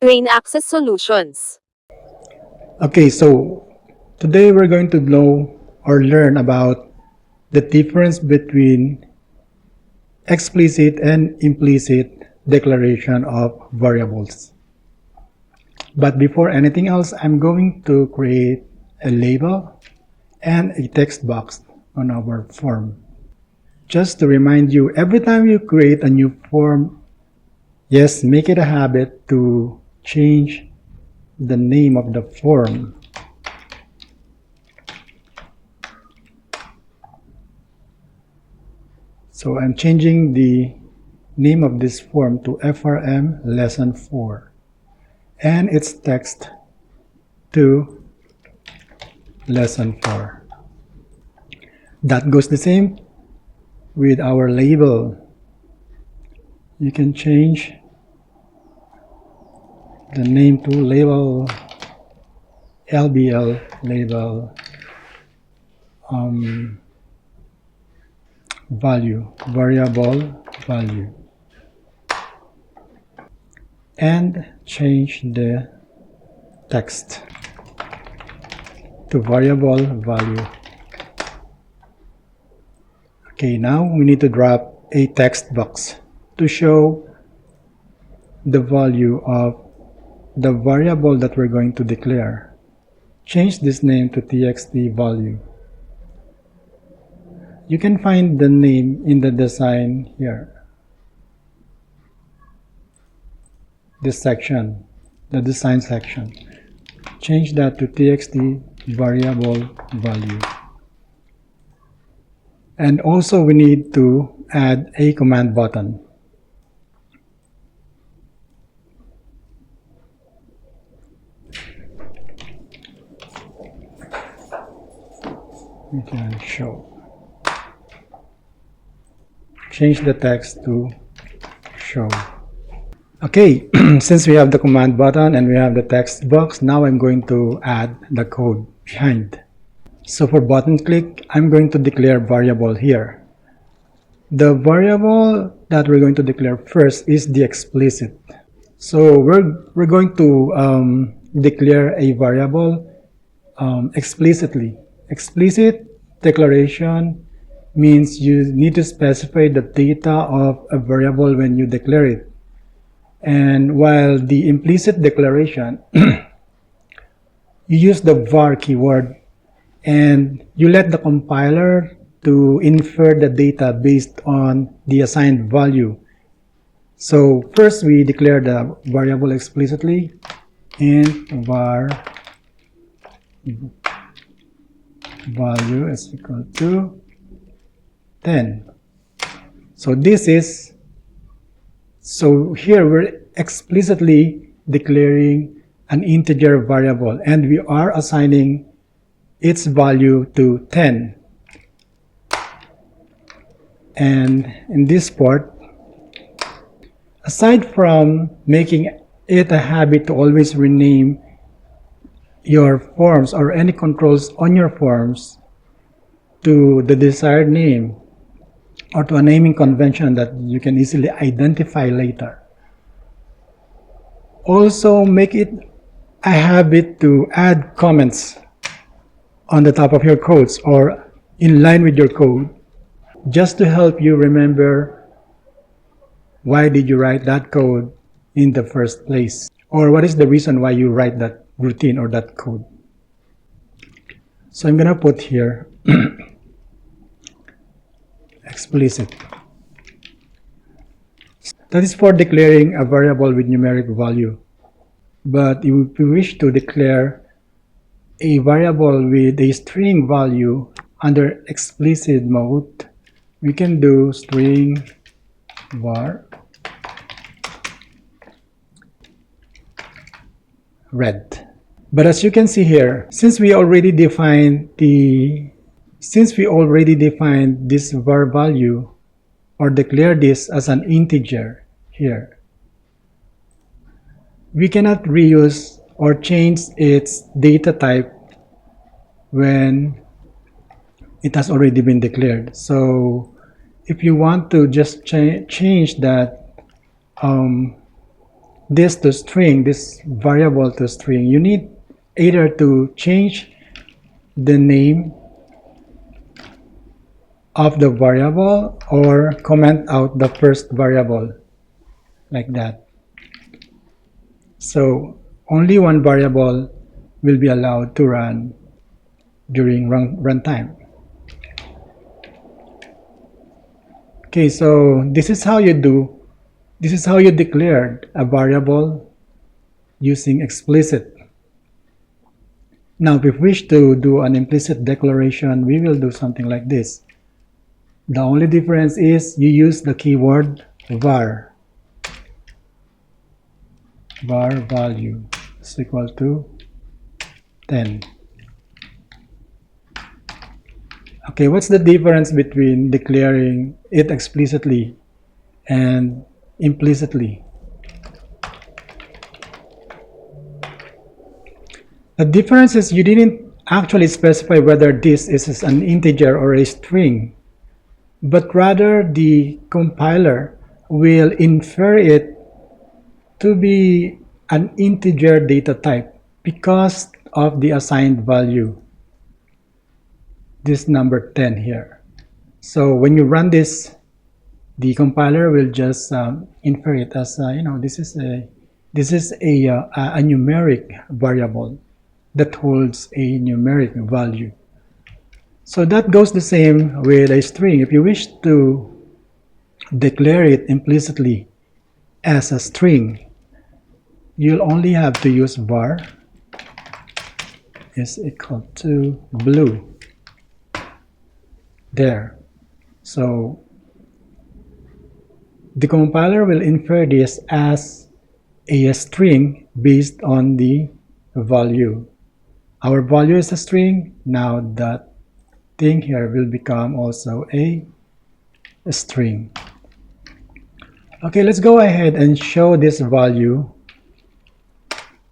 Reynaxis Solutions. Okay, so today we're going to know or learn about the difference between explicit and implicit declaration of variables. But before anything else, I'm going to create a label and a text box on our form. Just to remind you, every time you create a new form, yes, make it a habit to change the name of the form. So I'm changing the name of this form to FRM Lesson 4 and its text to Lesson 4. That goes the same with our label. You can change the name to label LBL label value, variable value, and change the text to variable value. Okay, now we need to drop a text box to show the value of the variable that we're going to declare. Change this name to txt value. You can find the name in the design here. This section, the design section. Change that to txt variable value. And also we need to add a command button. We can show. Change the text to show. Okay, since we have the command button and we have the text box, now I'm going to add the code behind. So for button click, I'm going to declare variable here. The variable that we're going to declare first is the explicit. So we're going to declare a variable explicitly. Explicit declaration means you need to specify the data of a variable when you declare it. And while the implicit declaration, you use the var keyword and you let the compiler to infer the data based on the assigned value. So first we declare the variable explicitly, int var value is equal to 10. So here we're explicitly declaring an integer variable and we are assigning its value to 10. And in this part, aside from making it a habit to always rename your forms or any controls on your forms to the desired name or to a naming convention that you can easily identify later. Also make it a habit to add comments on the top of your codes or in line with your code, just to help you remember why did you write that code in the first place, or what is the reason why you write that routine or that code. So I'm gonna put here explicit. That is for declaring a variable with numeric value. But if you wish to declare a variable with a string value under explicit mode, we can do string var red. But as you can see here, since we already defined this var value or declare this as an integer here, we cannot reuse or change its data type when it has already been declared. So if you want to just change that this to string, this variable to string, you need either to change the name of the variable or comment out the first variable like that. So only one variable will be allowed to run during runtime. Okay, so this is how you declare a variable using explicit. Now, if we wish to do an implicit declaration, we will do something like this. The only difference is you use the keyword var. Var value is equal to 10. Okay, what's the difference between declaring it explicitly and implicitly? The difference is you didn't actually specify whether this is an integer or a string, but rather the compiler will infer it to be an integer data type because of the assigned value, this number 10 here. So when you run this, the compiler will just infer it as this is a numeric variable that holds a numeric value. So that goes the same with a string. If you wish to declare it implicitly as a string, you'll only have to use var is equal to blue there. So the compiler will infer this as a string based on the value. Our value is a string. Now that thing here will become also a string. Okay, let's go ahead and show this value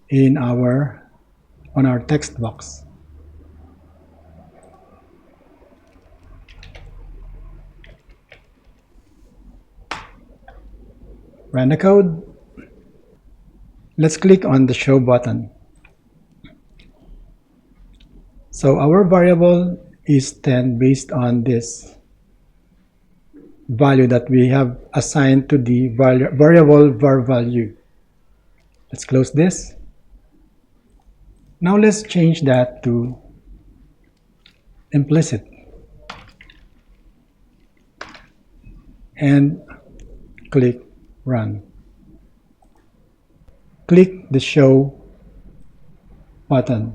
in on our text box. Run the code. Let's click on the show button. So our variable is 10 based on this value that we have assigned to the variable var value. Let's close this. Now let's change that to implicit and click run. Click the show button.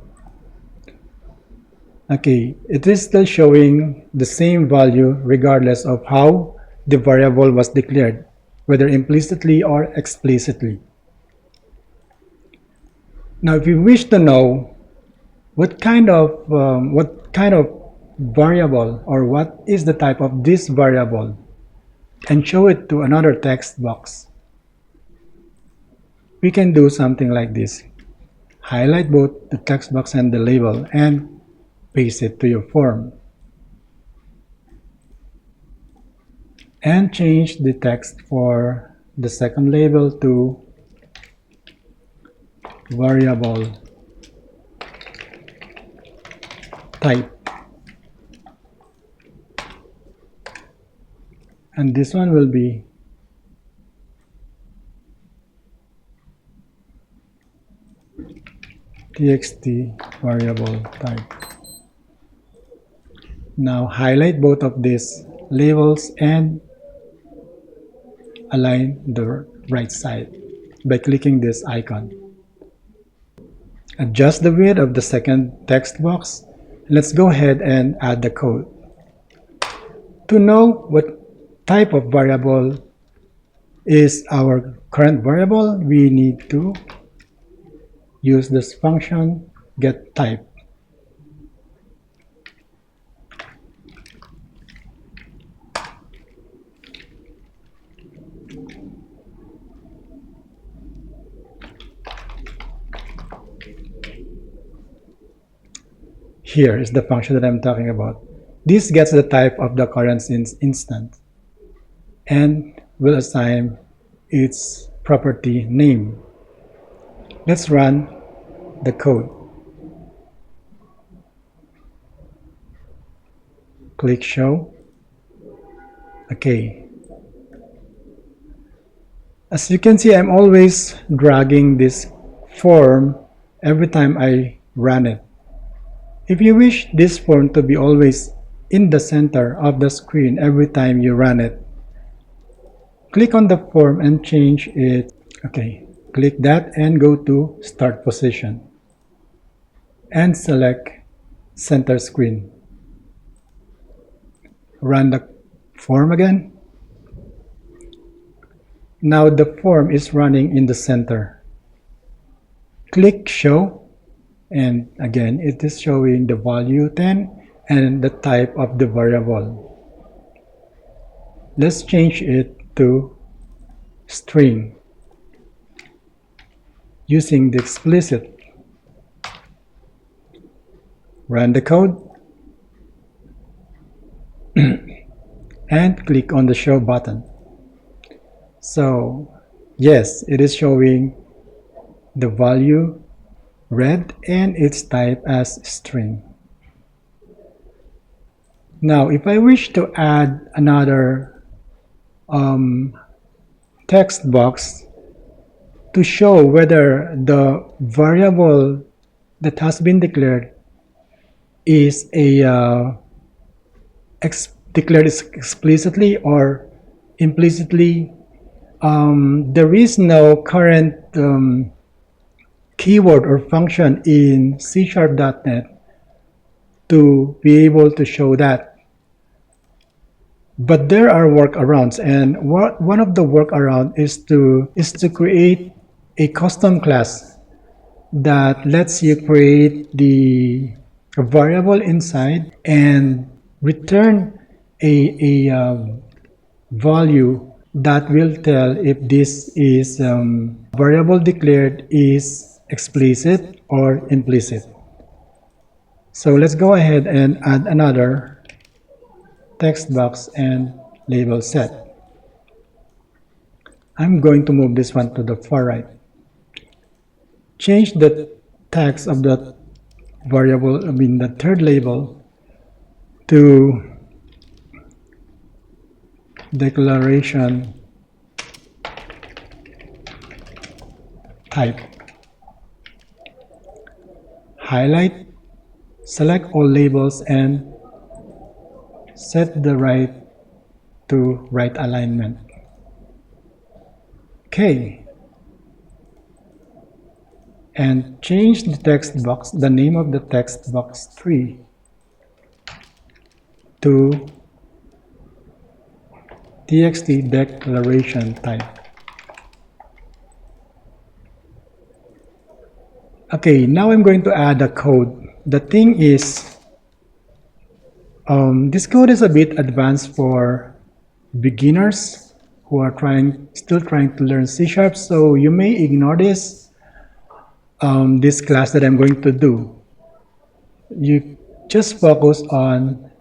Okay, it is still showing the same value regardless of how the variable was declared, whether implicitly or explicitly. Now, if you wish to know what kind of variable or what is the type of this variable, and show it to another text box, we can do something like this. Highlight both the text box and the label and paste it to your form. And change the text for the second label to variable type. And this one will be txt variable type. Now highlight both of these labels and align the right side by clicking this icon. Adjust the width of the second text box. Let's go ahead and add the code. To know what type of variable is our current variable, we need to use this function GetType. Here is the function that I'm talking about. This gets the type of the current instance and will assign its property name. Let's run the code. Click show. Okay. As you can see, I'm always dragging this form every time I run it. If you wish this form to be always in the center of the screen every time you run it, click on the form and change it. Okay, click that and go to Start Position and select Center Screen. Run the form again. Now the form is running in the center. Click Show, and again it is showing the value 10 and the type of the variable. Let's change it to string using the explicit. Run the code and click on the show button. So yes, it is showing the value red and its type as string. Now if I wish to add another text box to show whether the variable that has been declared is declared explicitly or implicitly, there is no current keyword or function in C#.NET to be able to show that. But there are workarounds, and one of the workaround is to create a custom class that lets you create the variable inside and return a value that will tell if this is variable declared is explicit or implicit. So let's go ahead and add another text box and label set. I'm going to move this one to the far right. Change the text of the variable, the third label, to declaration type. Highlight, select all labels and set the right to right alignment. Okay. And change the text box, the name of the text box 3 to txt declaration type. Okay, now I'm going to add a code. The thing is, this code is a bit advanced for beginners who are still trying to learn C#, so you may ignore this class that I'm going to do. You just focus on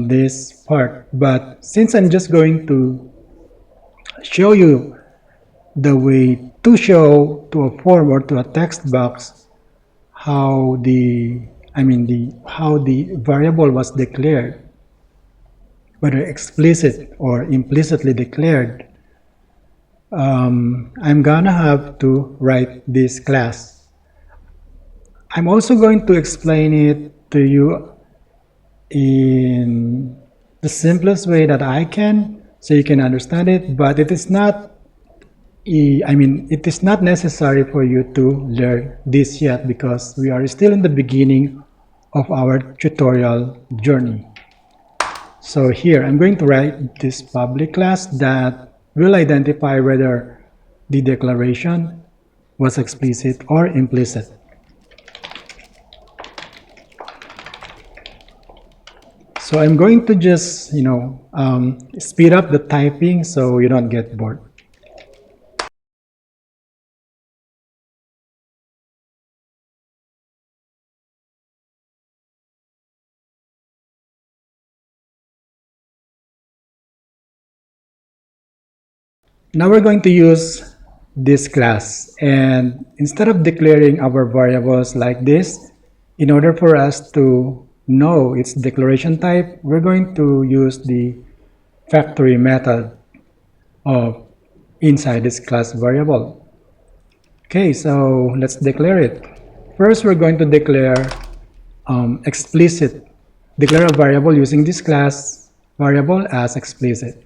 this part. But since I'm just going to show you the way to show to a form or to a text box how the variable was declared, whether explicit or implicitly declared, I'm gonna have to write this class. I'm also going to explain it to you in the simplest way that I can so you can understand it, but it is not it is not necessary for you to learn this yet because we are still in the beginning of our tutorial journey. So here I'm going to write this public class that will identify whether the declaration was explicit or implicit. So I'm going to just speed up the typing so you don't get bored. Now we're going to use this class. And instead of declaring our variables like this, in order for us to know its declaration type, we're going to use the factory method of inside this class variable. Okay, so let's declare it. First, we're going to declare explicit. Declare a variable using this class variable as explicit.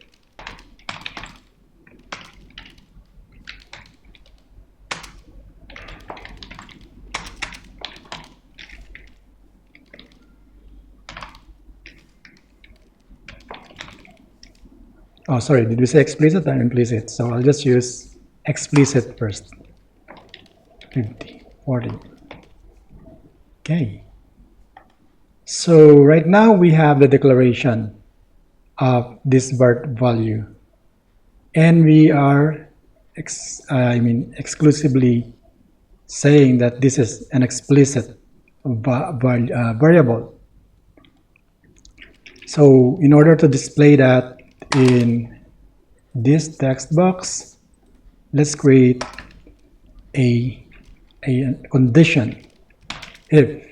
Oh, sorry, did we say explicit or implicit? So I'll just use explicit first. 50, 40. Okay. So right now we have the declaration of this BART value. And we are exclusively saying that this is an explicit variable. So in order to display that in this text box, let's create a condition if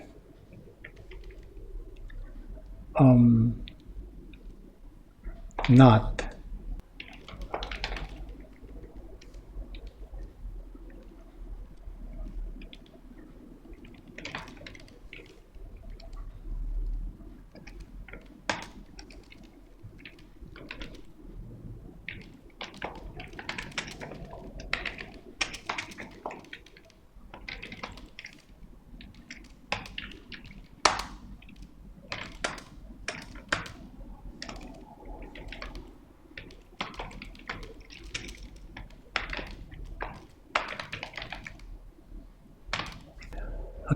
not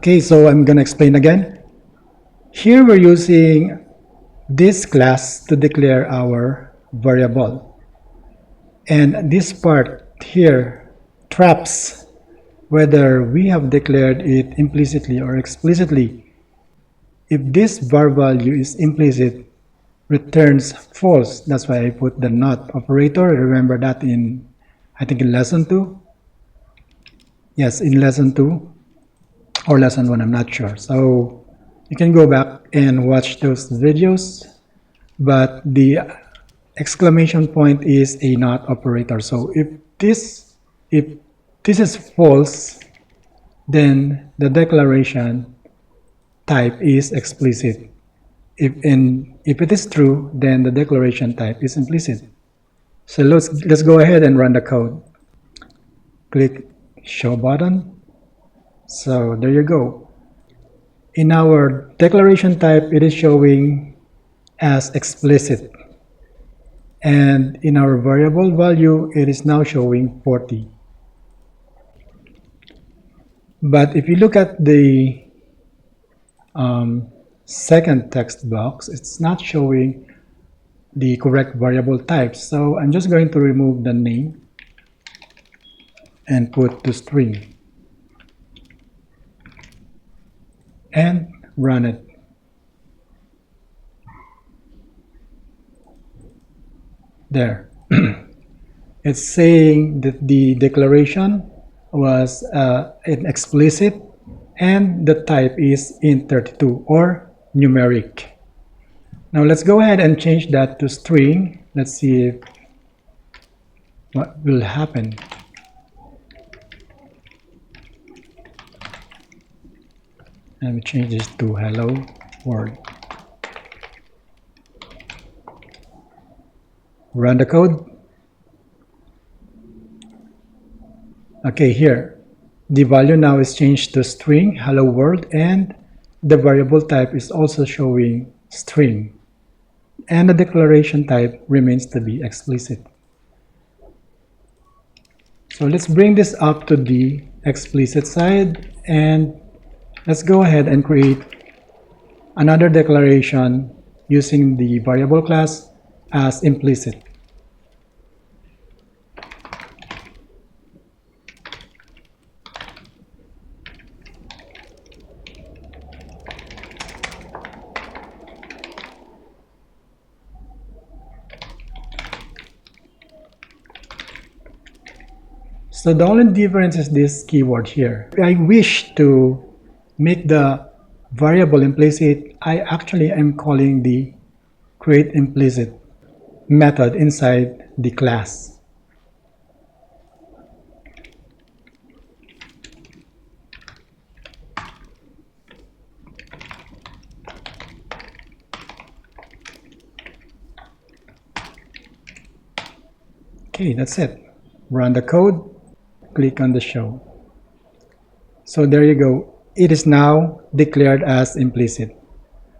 Okay, so I'm gonna explain again. Here we're using this class to declare our variable. And this part here traps whether we have declared it implicitly or explicitly. If this var value is implicit, returns false. That's why I put the not operator. Remember that I think in lesson 2? Yes, in lesson 2 or lesson 1, I'm not sure. So you can go back and watch those videos, but the exclamation point is a not operator. So if this is false, then the declaration type is explicit. If it is true, then the declaration type is implicit. So let's go ahead and run the code. Click show button. So there you go. In our declaration type, it is showing as explicit. And in our variable value, it is now showing 40. But if you look at the second text box, it's not showing the correct variable type. So I'm just going to remove the name and put to string and run it. There. It's saying that the declaration was an explicit and the type is int32 or numeric. Now let's go ahead and change that to string. Let's see what will happen. Let me change this to hello world. Run the code. Okay, here the value now is changed to string hello world, and the variable type is also showing string, and the declaration type remains to be explicit. So let's bring this up to the explicit side, and let's go ahead and create another declaration using the variable class as implicit. So the only difference is this keyword here. If I wish to make the variable implicit, I actually am calling the create implicit method inside the class. Okay, that's it. Run the code, click on the show. So there you go. It is now declared as implicit.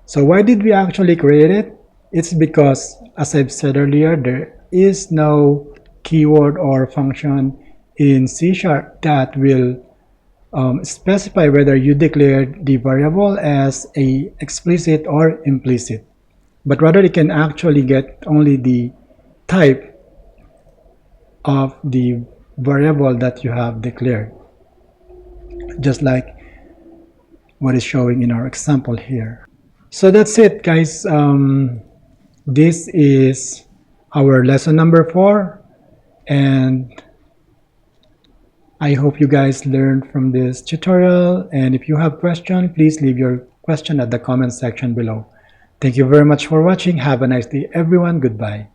So why did we actually create it? It's because, as I've said earlier, there is no keyword or function in C# that will specify whether you declared the variable as a explicit or implicit, but rather it can actually get only the type of the variable that you have declared, just like what is showing in our example here. So that's it, guys. This is our lesson number 4, and I hope you guys learned from this tutorial. And if you have questions, please leave your question at the comment section below. Thank you very much for watching. Have a nice day, everyone. Goodbye.